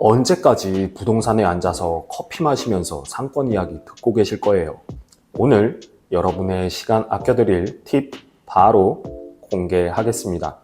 언제까지 부동산에 앉아서 커피 마시면서 상권 이야기 듣고 계실 거예요? 오늘 여러분의 시간 아껴드릴 팁 바로 공개하겠습니다.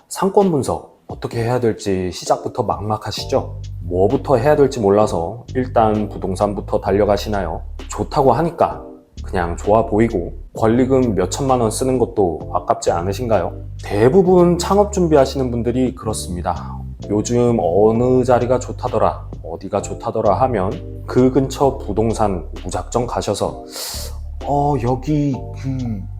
상권 분석 어떻게 해야 될지 시작부터 막막하시죠? 뭐부터 해야 될지 몰라서 일단 부동산부터 달려가시나요? 좋다고 하니까 그냥 좋아 보이고 권리금 몇 천만 원 쓰는 것도 아깝지 않으신가요? 대부분 창업 준비하시는 분들이 그렇습니다. 요즘 어느 자리가 좋다더라, 어디가 좋다더라 하면 그 근처 부동산 무작정 가셔서 여기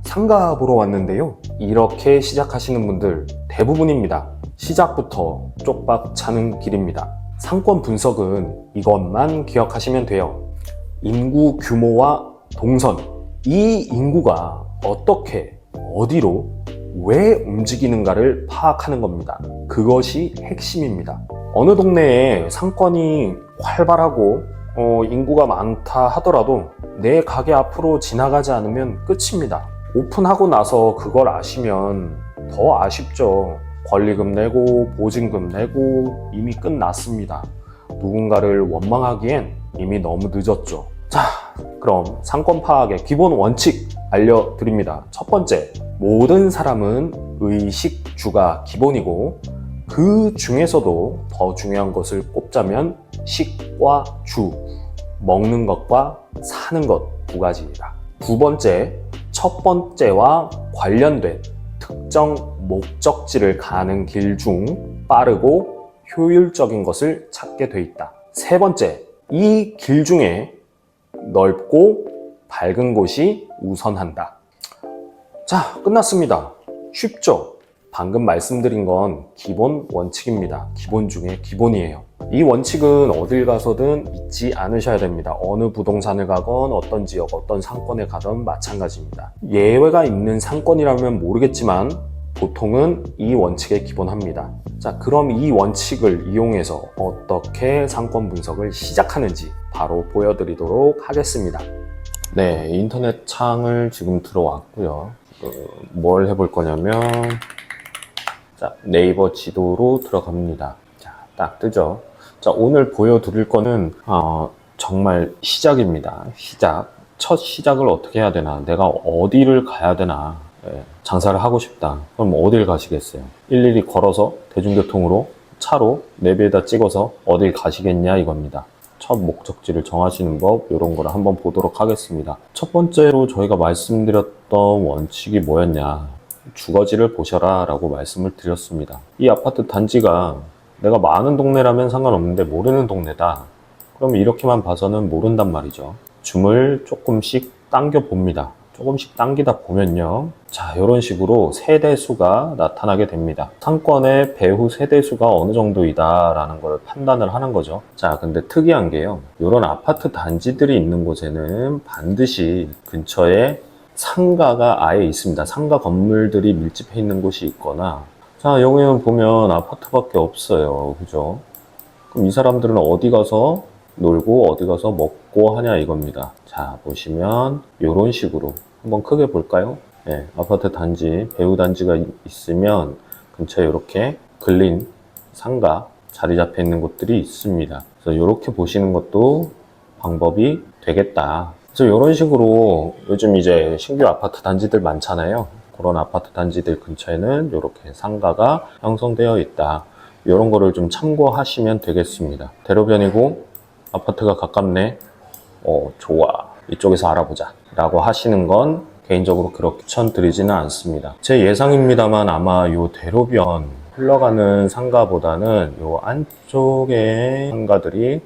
상가 보러 왔는데요, 이렇게 시작하시는 분들 대부분입니다. 시작부터 쪽박 차는 길입니다. 상권 분석은 이것만 기억하시면 돼요. 인구 규모와 동선, 이 인구가 어떻게, 어디로, 왜 움직이는가를 파악하는 겁니다. 그것이 핵심입니다. 어느 동네에 상권이 활발하고 인구가 많다 하더라도 내 가게 앞으로 지나가지 않으면 끝입니다. 오픈하고 나서 그걸 아시면 더 아쉽죠. 권리금 내고 보증금 내고 이미 끝났습니다. 누군가를 원망하기엔 이미 너무 늦었죠. 자, 그럼 상권 파악의 기본 원칙 알려드립니다. 첫 번째, 모든 사람은 의식주가 기본이고 그 중에서도 더 중요한 것을 꼽자면 식과 주, 먹는 것과 사는 것 두 가지입니다. 두 번째, 첫 번째와 관련된 특정 목적지를 가는 길 중 빠르고 효율적인 것을 찾게 돼 있다. 세 번째, 이 길 중에 넓고 밝은 곳이 우선한다. 자, 끝났습니다. 쉽죠? 방금 말씀드린 건 기본 원칙입니다. 기본 중에 기본이에요. 이 원칙은 어딜 가서든 잊지 않으셔야 됩니다. 어느 부동산을 가건 어떤 지역, 어떤 상권에 가든 마찬가지입니다. 예외가 있는 상권이라면 모르겠지만 보통은 이 원칙에 기본합니다. 자, 그럼 이 원칙을 이용해서 어떻게 상권 분석을 시작하는지 바로 보여드리도록 하겠습니다. 네, 인터넷 창을 지금 들어왔고요. 뭘 해볼 거냐면, 자, 네이버 지도로 들어갑니다. 자, 딱 뜨죠. 자, 오늘 보여드릴 거는 정말 시작입니다. 첫 시작을 어떻게 해야 되나, 내가 어디를 가야 되나, 장사를 하고 싶다. 그럼 어딜 가시겠어요? 일일이 걸어서 대중교통으로, 차로 내비에다 찍어서 어딜 가시겠냐 이겁니다. 첫 목적지를 정하시는 법, 이런 거를 한번 보도록 하겠습니다. 첫 번째로 저희가 말씀드렸던 원칙이 뭐였냐, 주거지를 보셔라 라고 말씀을 드렸습니다. 이 아파트 단지가 내가 많은 동네라면 상관없는데 모르는 동네다, 그럼 이렇게만 봐서는 모른단 말이죠. 줌을 조금씩 당겨 봅니다. 조금씩 당기다 보면요, 자, 이런 식으로 세대수가 나타나게 됩니다. 상권의 배후 세대수가 어느 정도이다 라는 걸 판단을 하는 거죠. 자, 근데 특이한 게요, 이런 아파트 단지들이 있는 곳에는 반드시 근처에 상가가 아예 있습니다. 상가 건물들이 밀집해 있는 곳이 있거나, 자, 여기는 보면 아파트밖에 없어요. 그죠? 그럼 이 사람들은 어디 가서 놀고 어디 가서 먹고 하냐 이겁니다. 자, 보시면 이런 식으로 한번 크게 볼까요? 네, 아파트 단지, 배후 단지가 있으면 근처에 이렇게 근린 상가 자리 잡혀 있는 곳들이 있습니다. 그래서 이렇게 보시는 것도 방법이 되겠다. 그래서 이런 식으로 요즘 이제 신규 아파트 단지들 많잖아요. 그런 아파트 단지들 근처에는 이렇게 상가가 형성되어 있다. 이런 거를 좀 참고하시면 되겠습니다. 대로변이고 아파트가 가깝네, 좋아, 이쪽에서 알아보자 라고 하시는 건 개인적으로 그렇게 추천드리지는 않습니다. 제 예상입니다만 아마 요 대로변 흘러가는 상가보다는 요 안쪽에 상가들이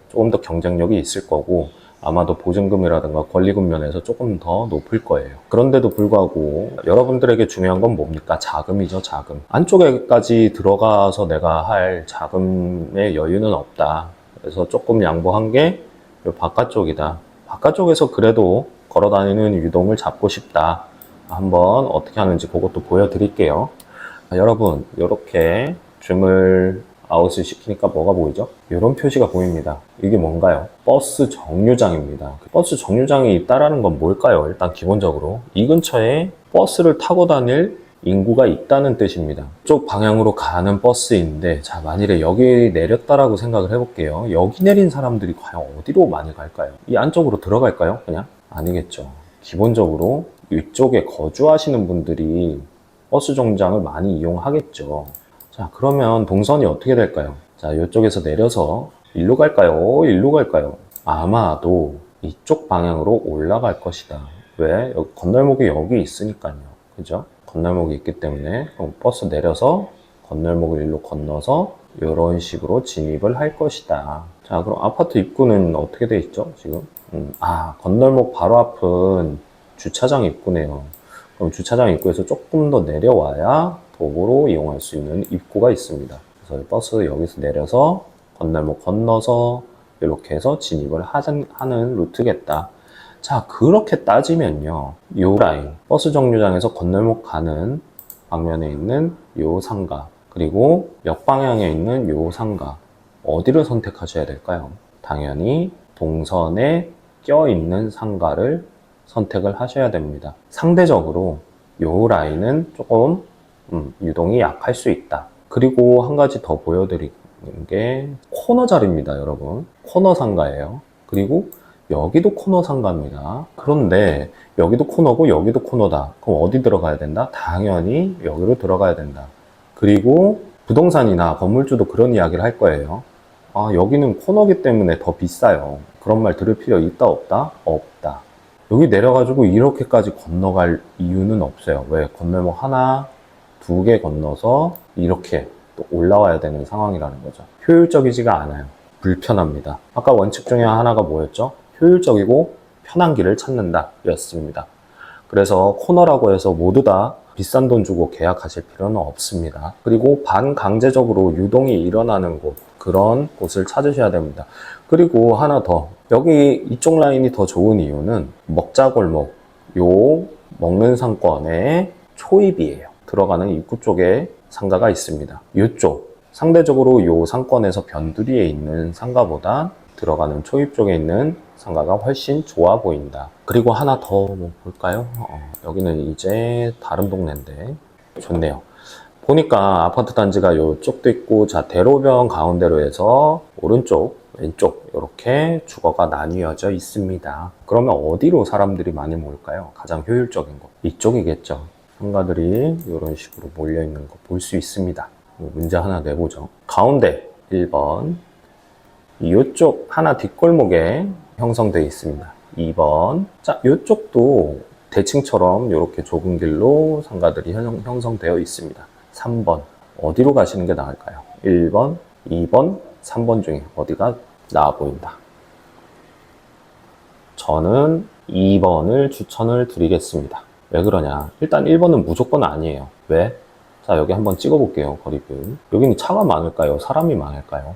조금 더 경쟁력이 있을 거고, 아마도 보증금이라든가 권리금 면에서 조금 더 높을 거예요. 그런데도 불구하고 여러분들에게 중요한 건 뭡니까? 자금이죠, 자금. 안쪽에까지 들어가서 내가 할 자금의 여유는 없다. 그래서 조금 양보한 게 바깥쪽이다. 바깥쪽에서 그래도 걸어다니는 유동을 잡고 싶다. 한번 어떻게 하는지 그것도 보여드릴게요. 여러분, 이렇게 줌을 아웃을 시키니까 뭐가 보이죠? 이런 표시가 보입니다. 이게 뭔가요? 버스 정류장입니다. 버스 정류장이 있다라는 건 뭘까요? 일단 기본적으로 이 근처에 버스를 타고 다닐 인구가 있다는 뜻입니다. 이쪽 방향으로 가는 버스인데, 자, 만일에 여기 내렸다라고 생각을 해볼게요. 여기 내린 사람들이 과연 어디로 많이 갈까요? 이 안쪽으로 들어갈까요? 그냥? 아니겠죠. 기본적으로 이쪽에 거주하시는 분들이 버스 정류장을 많이 이용하겠죠. 자, 그러면 동선이 어떻게 될까요? 자, 이쪽에서 내려서 일로 갈까요? 일로 갈까요? 아마도 이쪽 방향으로 올라갈 것이다. 왜? 여기 건널목이 여기 있으니까요. 그죠? 건널목이 있기 때문에 버스 내려서 건널목을 일로 건너서 이런 식으로 진입을 할 것이다. 자, 그럼 아파트 입구는 어떻게 돼 있죠? 지금? 건널목 바로 앞은 주차장 입구네요. 그럼 주차장 입구에서 조금 더 내려와야 도보로 이용할 수 있는 입구가 있습니다. 그래서 버스 여기서 내려서 건널목 건너서 이렇게 해서 진입을 하는 루트겠다. 자, 그렇게 따지면요, 요 라인, 버스 정류장에서 건널목 가는 방면에 있는 요 상가, 그리고 역방향에 있는 요 상가, 어디를 선택하셔야 될까요? 당연히 동선에 껴있는 상가를 선택을 하셔야 됩니다. 상대적으로 요 라인은 조금 유동이 약할 수 있다. 그리고 한 가지 더 보여드리는 게 코너 자리입니다, 여러분. 코너 상가예요. 그리고 여기도 코너 상가입니다. 그런데 여기도 코너고 여기도 코너다. 그럼 어디 들어가야 된다? 당연히 여기로 들어가야 된다. 그리고 부동산이나 건물주도 그런 이야기를 할 거예요. 여기는 코너기 때문에 더 비싸요. 그런 말 들을 필요 있다 없다? 없다. 여기 내려가지고 이렇게까지 건너갈 이유는 없어요. 왜? 건널목 하나, 두 개 건너서 이렇게 또 올라와야 되는 상황이라는 거죠. 효율적이지가 않아요. 불편합니다. 아까 원칙 중에 하나가 뭐였죠? 효율적이고 편한 길을 찾는다 였습니다. 그래서 코너라고 해서 모두 다 비싼 돈 주고 계약하실 필요는 없습니다. 그리고 반강제적으로 유동이 일어나는 곳, 그런 곳을 찾으셔야 됩니다. 그리고 하나 더, 여기 이쪽 라인이 더 좋은 이유는 먹자골목, 요 먹는 상권의 초입이에요. 들어가는 입구 쪽에 상가가 있습니다. 이쪽 상대적으로 요 상권에서 변두리에 있는 상가보다 들어가는 초입 쪽에 있는 상가가 훨씬 좋아 보인다. 그리고 하나 더 볼까요? 여기는 이제 다른 동네인데 좋네요. 보니까 아파트 단지가 이쪽도 있고, 자, 대로변 가운데로 해서 오른쪽, 왼쪽 이렇게 주거가 나뉘어져 있습니다. 그러면 어디로 사람들이 많이 모일까요? 가장 효율적인 곳 이쪽이겠죠. 상가들이 이런 식으로 몰려 있는 거 볼 수 있습니다. 문제 하나 내보죠. 가운데 1번, 이쪽 하나 뒷골목에 형성되어 있습니다. 2번, 자, 이쪽도 대칭처럼 이렇게 좁은 길로 상가들이 형성되어 있습니다. 3번, 어디로 가시는 게 나을까요? 1번, 2번, 3번 중에 어디가 나아 보인다? 저는 2번을 추천을 드리겠습니다. 왜 그러냐? 일단 1번은 무조건 아니에요. 왜? 자, 여기 한번 찍어볼게요. 거리뷰. 여기는 차가 많을까요? 사람이 많을까요?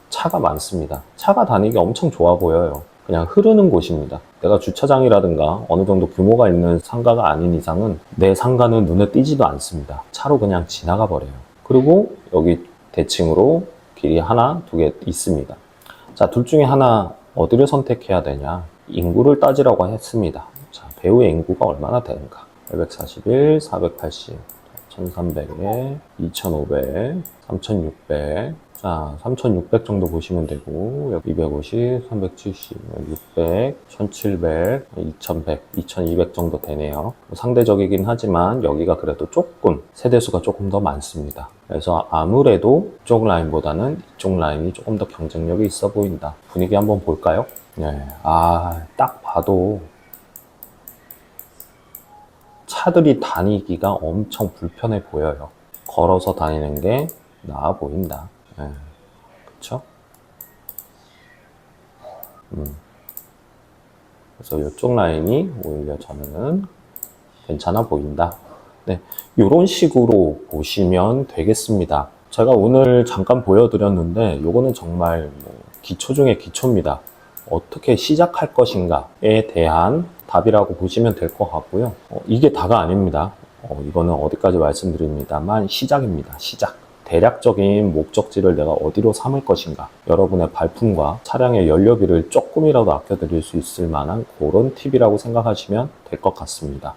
차가 많습니다. 차가 다니기 엄청 좋아 보여요. 그냥 흐르는 곳입니다. 내가 주차장이라든가 어느 정도 규모가 있는 상가가 아닌 이상은 내 상가는 눈에 띄지도 않습니다. 차로 그냥 지나가 버려요. 그리고 여기 대칭으로 길이 하나, 두 개 있습니다. 자, 둘 중에 하나 어디를 선택해야 되냐? 인구를 따지라고 했습니다. 자, 배우의 인구가 얼마나 되는가? 841, 480, 1300에 2500, 3600, 자, 3600 정도 보시면 되고, 여기 250, 370, 600, 1700, 2100, 2200 정도 되네요. 상대적이긴 하지만 여기가 그래도 조금 세대수가 조금 더 많습니다. 그래서 아무래도 이쪽 라인보다는 이쪽 라인이 조금 더 경쟁력이 있어 보인다. 분위기 한번 볼까요? 네, 딱 봐도 차들이 다니기가 엄청 불편해 보여요. 걸어서 다니는 게 나아 보인다. 네, 그쵸? 그래서 이쪽 라인이 오히려 저는 괜찮아 보인다. 네, 이런 식으로 보시면 되겠습니다. 제가 오늘 잠깐 보여드렸는데 요거는 정말 기초 중에 기초입니다. 어떻게 시작할 것인가에 대한 답이라고 보시면 될 것 같고요. 이게 다가 아닙니다. 이거는 어디까지 말씀드립니다만 시작입니다. 시작. 대략적인 목적지를 내가 어디로 삼을 것인가, 여러분의 발품과 차량의 연료비를 조금이라도 아껴드릴 수 있을 만한 그런 팁이라고 생각하시면 될 것 같습니다.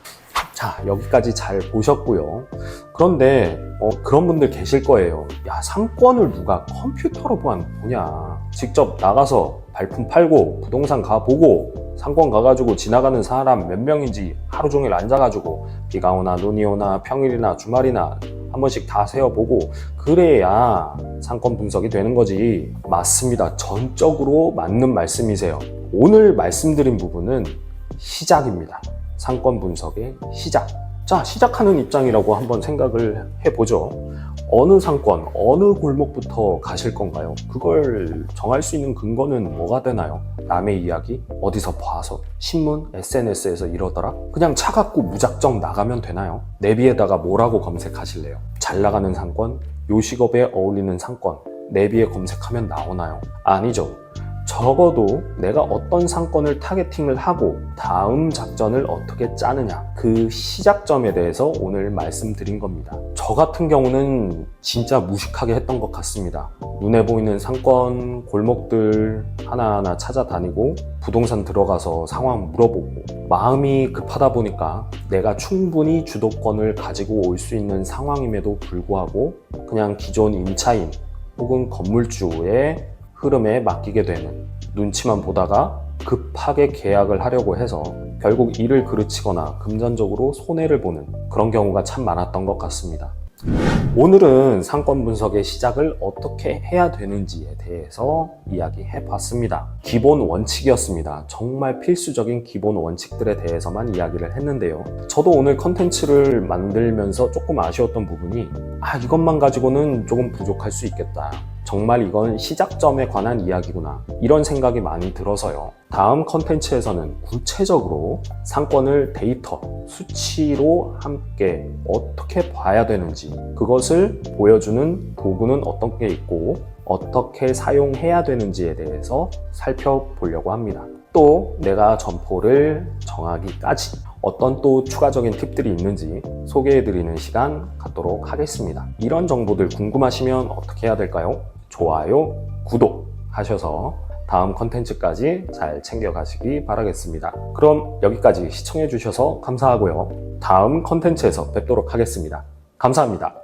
자, 여기까지 잘 보셨고요. 그런데 그런 분들 계실 거예요. 야, 상권을 누가 컴퓨터로만 보냐. 직접 나가서 발품 팔고 부동산 가보고 상권 가가지고 지나가는 사람 몇 명인지 하루 종일 앉아가지고 비가 오나 눈이 오나 평일이나 주말이나 한 번씩 다 세어보고 그래야 상권 분석이 되는 거지. 맞습니다. 전적으로 맞는 말씀이세요. 오늘 말씀드린 부분은 시작입니다. 상권 분석의 시작. 자, 시작하는 입장이라고 한번 생각을 해보죠. 어느 상권, 어느 골목부터 가실 건가요? 그걸 정할 수 있는 근거는 뭐가 되나요? 남의 이야기? 어디서 봐서? 신문? SNS에서 이러더라? 그냥 차 갖고 무작정 나가면 되나요? 내비에다가 뭐라고 검색하실래요? 잘 나가는 상권? 요식업에 어울리는 상권? 내비에 검색하면 나오나요? 아니죠. 적어도 내가 어떤 상권을 타겟팅을 하고 다음 작전을 어떻게 짜느냐, 그 시작점에 대해서 오늘 말씀드린 겁니다. 저 같은 경우는 진짜 무식하게 했던 것 같습니다. 눈에 보이는 상권, 골목들 하나하나 찾아다니고 부동산 들어가서 상황 물어보고 마음이 급하다 보니까 내가 충분히 주도권을 가지고 올 수 있는 상황임에도 불구하고 그냥 기존 임차인 혹은 건물주의 흐름에 맡기게 되는, 눈치만 보다가 급하게 계약을 하려고 해서 결국 일을 그르치거나 금전적으로 손해를 보는 그런 경우가 참 많았던 것 같습니다. 오늘은 상권 분석의 시작을 어떻게 해야 되는지에 대해서 이야기해 봤습니다. 기본 원칙이었습니다. 정말 필수적인 기본 원칙들에 대해서만 이야기를 했는데요. 저도 오늘 컨텐츠를 만들면서 조금 아쉬웠던 부분이 이것만 가지고는 조금 부족할 수 있겠다. 정말 이건 시작점에 관한 이야기구나. 이런 생각이 많이 들어서요. 다음 컨텐츠에서는 구체적으로 상권을 데이터, 수치로 함께 어떻게 봐야 되는지, 그것을 보여주는 도구는 어떤 게 있고 어떻게 사용해야 되는지에 대해서 살펴보려고 합니다. 또 내가 점포를 정하기까지 어떤 또 추가적인 팁들이 있는지 소개해드리는 시간 갖도록 하겠습니다. 이런 정보들 궁금하시면 어떻게 해야 될까요? 좋아요, 구독 하셔서 다음 컨텐츠까지 잘 챙겨가시기 바라겠습니다. 그럼 여기까지 시청해주셔서 감사하고요. 다음 컨텐츠에서 뵙도록 하겠습니다. 감사합니다.